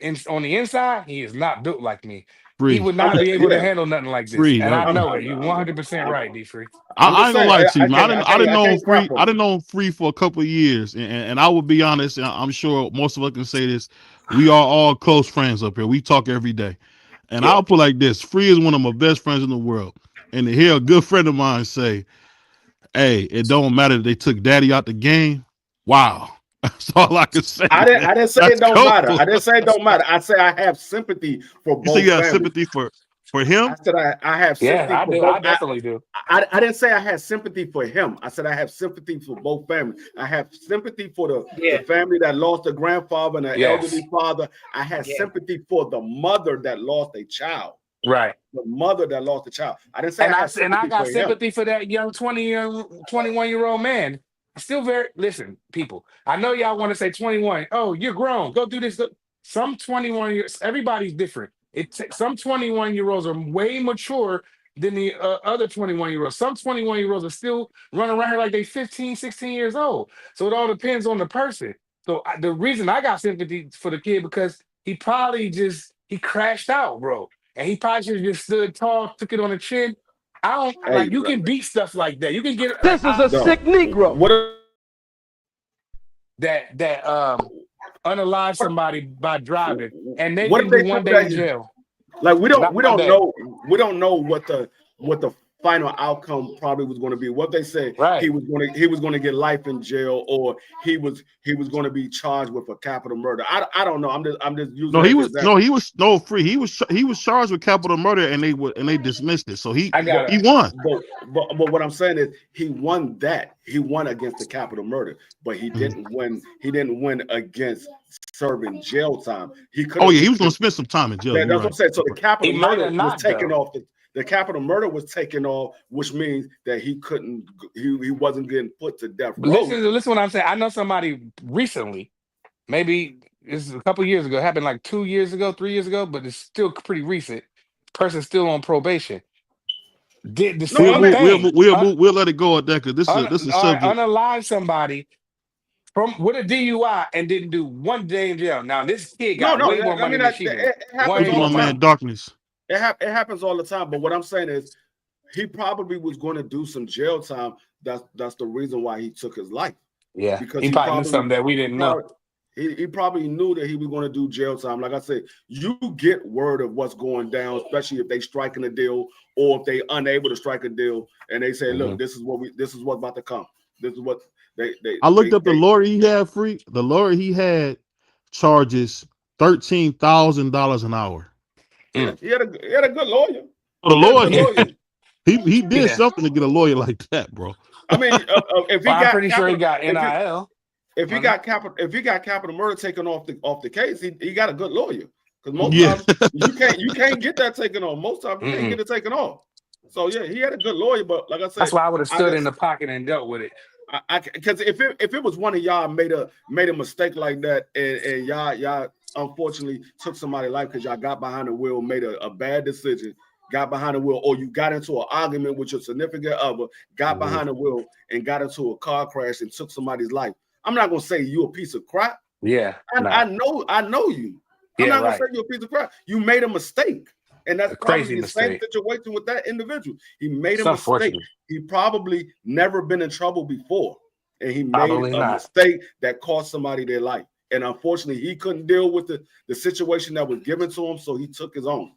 ain't on the inside. He is not built like me. He would not be able to handle nothing like this. And I know it. You're 100% right, D Free. I ain't gonna lie to you, man. I didn't know Free for a couple of years, and I will be honest. And I'm sure most of us can say this. We are all close friends up here. We talk every day, and I'll put like this: Free is one of my best friends in the world. And to hear a good friend of mine say, "Hey, it don't matter that they took Daddy out the game." Wow. That's all I can say. I didn't say it don't matter. I didn't say it don't matter. I say I have sympathy for both. You say you have sympathy for him? I said I have sympathy for both. I definitely do. I didn't say I had sympathy for him. I said I have sympathy for both families. I have sympathy for the family that lost a grandfather and an elderly father. I have sympathy for the mother that lost a child. Right. The mother that lost a child. I didn't say I got sympathy for that young 21-year-old man. Still listen, people. I know y'all want to say 21. Oh, you're grown. Go do this. Some 21 years. Everybody's different. Some 21-year-olds are way mature than the other 21-year-olds. Some 21-year-olds are still running around here like they 15, 16 years old. So it all depends on the person. So the reason I got sympathy for the kid because he probably he crashed out, bro, and he probably should have just stood tall, took it on the chin. You can beat stuff like that. You can get this is a sick Negro. That unalive somebody by driving, and they can do 1 day in jail. Like we don't know what the final outcome probably was going to be. What they say he was going to get life in jail, or he was going to be charged with a capital murder. I don't know. I'm just using. No, he was Free. He was charged with capital murder, and they dismissed it. So he won. But what I'm saying is he won that. He won against the capital murder, but he didn't win. He didn't win against serving jail time. He was going to spend some time in jail. That's what I'm saying. So the capital murder was taken off. The capital murder was taken off, which means that he wasn't getting put to death. Listen what I'm saying. I know somebody recently, maybe it's a couple years ago, it happened like 2 years ago, 3 years ago, but it's still pretty recent. Person's still on probation. Did the same thing. We'll let it go at that because this is subject. Unalive somebody with a DUI and didn't do 1 day in jail. Now this kid got way more money than she did. My man Darkness. It happens all the time. But what I'm saying is, he probably was going to do some jail time. That's the reason why he took his life. Yeah, Because he probably knew something that we didn't know. He probably knew that he was going to do jail time. Like I said, you get word of what's going down, especially if they striking a deal or if they unable to strike a deal, and they say, "Look, this is what's about to come. This is what they." I looked up the lawyer he had free. The lawyer he had charges $13,000 an hour. He had a good lawyer. The lawyer, he did something to get a lawyer like that, bro. I mean, if he I'm pretty sure he got NIL. If he got capital murder taken off the case, he got a good lawyer. Because most times you can't get that taken off. Most times you can't get it taken off. So yeah, he had a good lawyer, but like I said, that's why I would have stood in the pocket and dealt with it. Because if it was one of y'all made a mistake like that, and y'all unfortunately took somebody's life because y'all got behind the wheel, made a bad decision, got behind the wheel, or you got into an argument with your significant other, got behind the wheel and got into a car crash and took somebody's life. I'm not gonna say you a piece of crap. Yeah, I know you. I'm not gonna say you're a piece of crap. You made a mistake, and that's probably the same situation with that individual. He made a mistake. He probably never been in trouble before, and he made a mistake that cost somebody their life. And unfortunately, he couldn't deal with the situation that was given to him, so he took his own.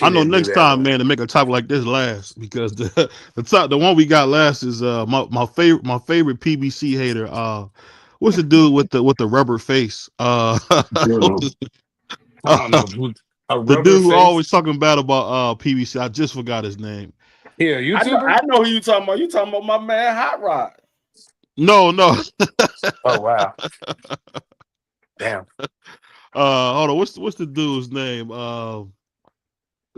I know next time, man, to make a topic like this last, because the one we got last is my favorite PBC hater. What's the dude with the rubber face? I don't know. The dude who always talking bad about PBC. I just forgot his name. Yeah, YouTuber. I know who you talking about. You talking about my man Hot Rod? No. Oh wow. Damn. Hold on. What's the dude's name?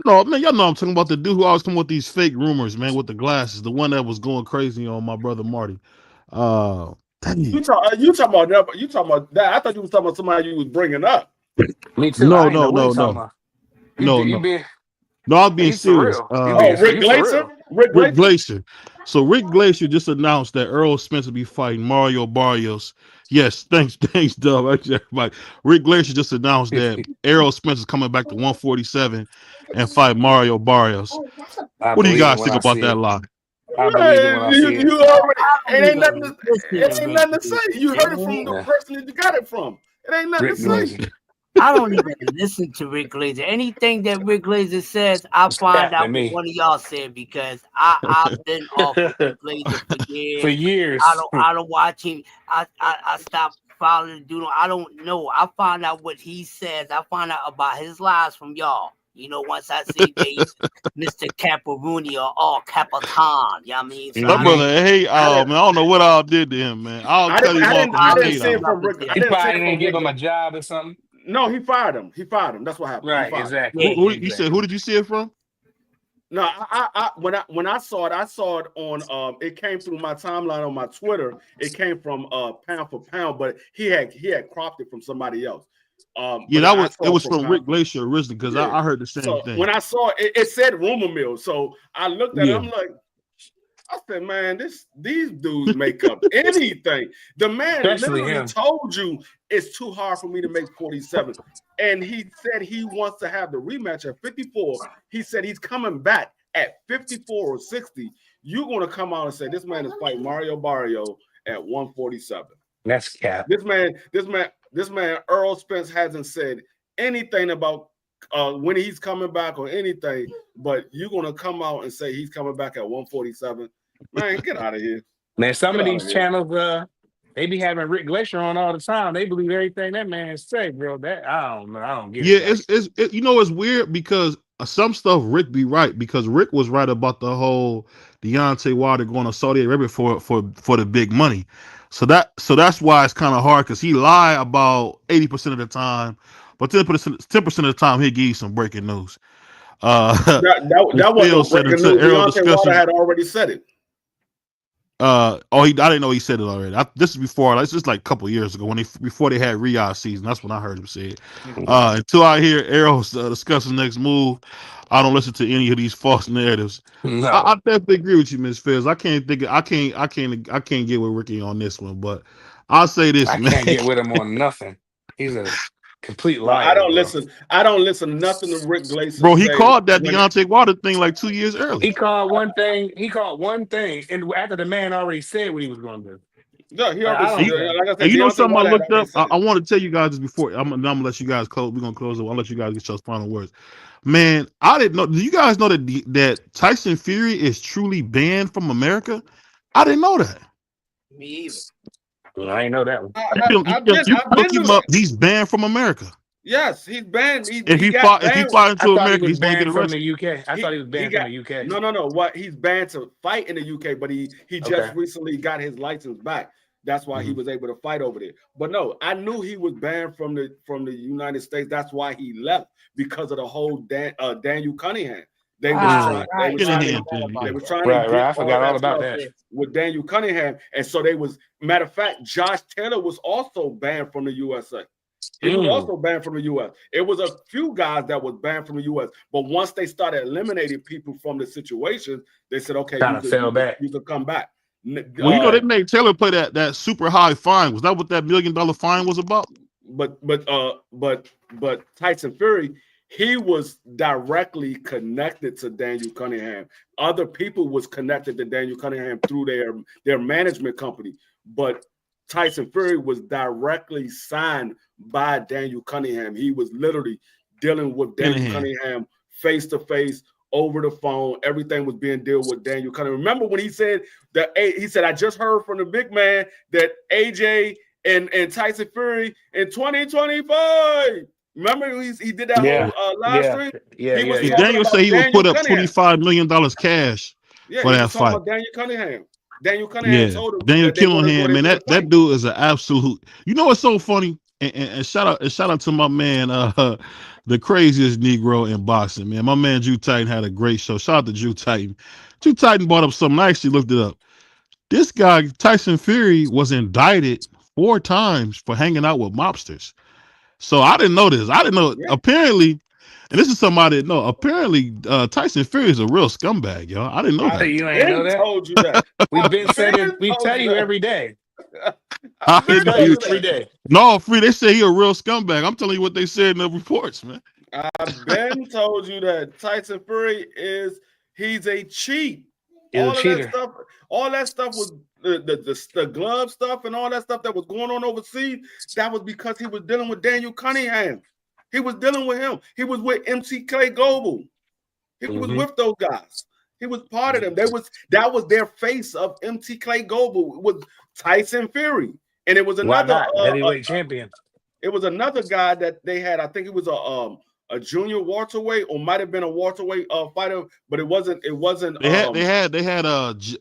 No, man, y'all know I'm talking about the dude who always come with these fake rumors, man, with the glasses. The one that was going crazy on my brother Marty. You talking about that? You talking about that? I thought you was talking about somebody you was bringing up. Me too. No. I'm being serious. Rick Glacier? Rick Glacier. So Rick Glacier just announced that Errol Spence will be fighting Mario Barrios. Yes, thanks, Dub. Actually, everybody. Rick Glacier just announced that Errol Spence is coming back to 147 and fight Mario Barrios. What do you guys think about that lie? You already, it ain't nothing to say. You heard it from the person that you got it from. It ain't nothing to say. I don't even listen to Rick Glazer. Anything that Rick Glazer says, I find out what one of y'all said, because I've been off of Rick Glazer for years. I don't watch him. I stopped following the dude. I don't know. I find out what he says. I find out about his lies from y'all. You know, once I see Mr. Caparuni or Capaton, you know what I mean? So that brother, man, I don't know what I did to him, man. I didn't see him from Rick. He probably didn't give him a job or something. No, he fired him. That's what happened. Right, exactly. You said, who did you see it from? No, when I saw it on it came through my timeline on my Twitter. It came from Pound for Pound, but he had cropped it from somebody else. It was from Rick Glacier originally, because I heard the same thing. When I saw it, it said rumor mill. So I looked at it, I'm like, I said, man, these dudes make up anything. The man literally told you it's too hard for me to make 47. And he said he wants to have the rematch at 54. He said he's coming back at 54 or 60. You're going to come out and say this man is fighting Mario Barrio at 147. That's cap. This man, Errol Spence, hasn't said anything about when he's coming back or anything, but you're going to come out and say he's coming back at 147. Man, get out of here. Man, some of these channels, they be having Rick Glacier on all the time. They believe everything that man say, bro. That I don't know. I don't get it. Yeah, it's weird because some stuff Rick be right, because Rick was right about the whole Deontay Wilder going to Saudi Arabia for the big money. So that's why it's kind of hard, because he lie about 80% of the time, but 10% of the time he'll give you some breaking news. That wasn't breaking news. Deontay Wilder had already said it. I didn't know he said it already. This is before. This is like a couple years ago before they had Riyadh season. That's when I heard him say it. Until I hear Errol discuss the next move, I don't listen to any of these false narratives. No. I definitely agree with you, Ms. Fizz. I can't get with Ricky on this one, but I'll say this. I can't get with him on nothing. He's a Complete Bro, liar. I don't listen. I don't listen to nothing to Rick Glason. Bro, he called that when Deontay Wilder thing like 2 years early. He called one thing. And after the man already said what he was going to do. No, he I already. don't- Like I said, And you know Deontay something I Wilder had looked already up? said I it. want to tell you guys this before. I'm gonna let you guys close. We're gonna close it. I'll let you guys get your final words. Man, I didn't know. Do you guys know that Tyson Fury is truly banned from America? I didn't know that. Me either. Well, I ain't know that one. I've been Look to him that. up. He's banned from America. Yes, he's banned. If he he got fly banned. into I thought America, he he's was going to get banned from arrested. the UK. I thought he was banned from the UK. No. What he's banned to fight in the UK, but he just recently got his license back. That's why he was able to fight over there. But no, I knew he was banned from the United States. That's why he left, because of the whole Daniel Cunningham. They were trying to Right. I forgot all about that with Daniel Cunningham, and so they was. Matter of fact, Josh Taylor was also banned from the USA. He was also banned from the U.S. It was a few guys that was banned from the U.S. But once they started eliminating people from the situation, they said, "Okay, you could come back." Well, you know, they made Taylor play that super high fine. Was that what that $1 million fine was about? But Tyson Fury, he was directly connected to Daniel Cunningham. Other people was connected to Daniel Cunningham through their management company, but Tyson Fury was directly signed by Daniel Cunningham. He was literally dealing with Daniel Cunningham face to face, over the phone. Everything was being dealt with Daniel Cunningham. Remember when he said I just heard from the big man that AJ and Tyson Fury in 2025. Remember he did that whole live stream? Daniel said he would put up $25 million cash for that fight. About Daniel Cunningham. Daniel Cunningham told him Daniel that they Cunningham, man, that dude is an absolute. You know what's so funny? And shout out to my man, the craziest Negro in boxing, man. My man Drew Titan had a great show. Shout out to Drew Titan. Drew Titan brought up something. I actually looked it up. This guy, Tyson Fury, was indicted 4 times for hanging out with mobsters. So I didn't know this. I didn't know. Yeah. Apparently, and this is somebody that know. Apparently, Tyson Fury is a real scumbag, yo. I didn't know that. You ain't know that. Told you that. We've been saying. We tell you every day. Every day. No, Free. They say he a real scumbag. I'm telling you what they said in the reports, man. I've been told you that Tyson Fury he's a cheat. He's a cheater. All that stuff was the glove stuff and all that stuff that was going on overseas. That was because he was dealing with Daniel Cunningham. He was dealing with him. He was with MTK Global. He was with those guys. He was part of them. That was their face of MTK Global. It was Tyson Fury, and it was another heavyweight champion. It was another guy that they had. I think it was a junior welterweight, or might have been a welterweight fighter, but it wasn't. They had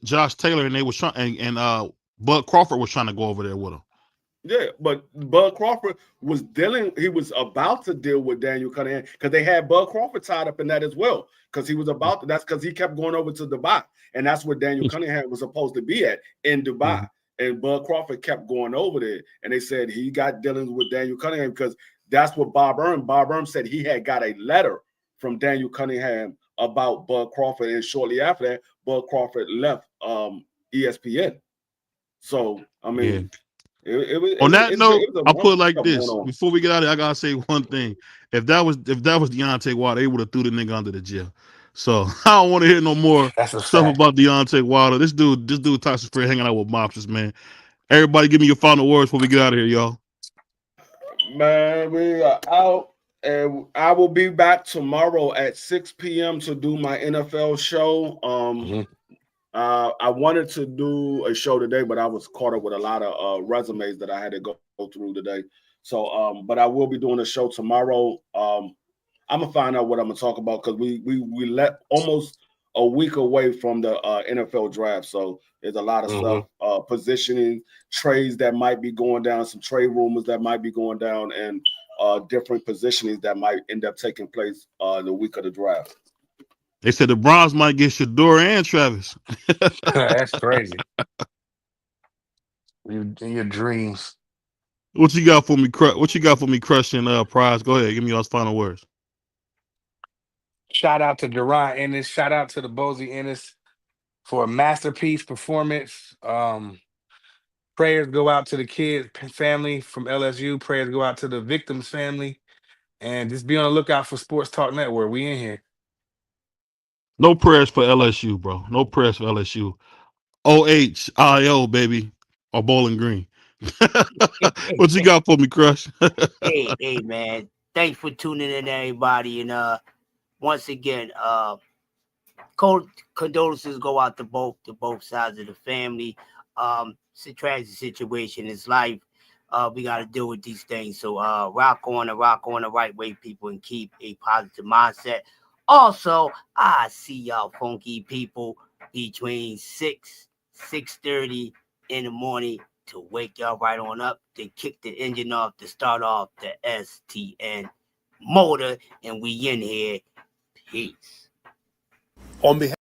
Josh Taylor, and they was trying, and Bud Crawford was trying to go over there with him. Yeah, but Bud Crawford was dealing. He was about to deal with Daniel Cunningham because they had Bud Crawford tied up in that as well. Because he was about to. That's because he kept going over to Dubai, and that's where Daniel Cunningham was supposed to be at, in Dubai. And Bud Crawford kept going over there, and they said he got dealing with Daniel Cunningham because that's what Bob Earn said. He had got a letter from Daniel Cunningham about Bud Crawford, and shortly after that, Bud Crawford left ESPN. So I mean. On that note, I'll put it like this. Before we get out of here, I gotta say one thing. If that was Deontay Wilder, they would have threw the nigga under the jail. So I don't want to hear no more stuff about Deontay Wilder. This dude Tyson Fury hanging out with mobsters, man. Everybody give me your final words before we get out of here, y'all. Man, we are out, and I will be back tomorrow at 6 p.m. to do my NFL show. I wanted to do a show today, but I was caught up with a lot of resumes that I had to go through today. So, but I will be doing a show tomorrow. I'm gonna find out what I'm gonna talk about because we let almost a week away from the NFL draft. So there's a lot of stuff, positioning, trades that might be going down, some trade rumors that might be going down, and different positionings that might end up taking place the week of the draft. They said the Browns might get Shador and Travis. That's crazy. In your dreams. What you got for me? What you got for me, crushing Prize? Go ahead, give me your final words. Shout out to Jaron Ennis. Shout out to the Bozy Ennis for a masterpiece performance. Prayers go out to the kids' family from LSU. Prayers go out to the victim's family. And just be on the lookout for Sports Talk Network. We in here. No prayers for LSU, bro. No prayers for LSU. OHIO, baby, or Bowling Green. What you got for me, Crush? Hey, man. Thanks for tuning in, everybody. And once again, condolences go out to both sides of the family. It's a tragic situation. It's life. We got to deal with these things. So rock on the right way, people, and keep a positive mindset. Also, I see y'all funky people between 6:30 in the morning to wake y'all right on up, to kick the engine off, to start off the STN motor, and we in here. Peace. On behalf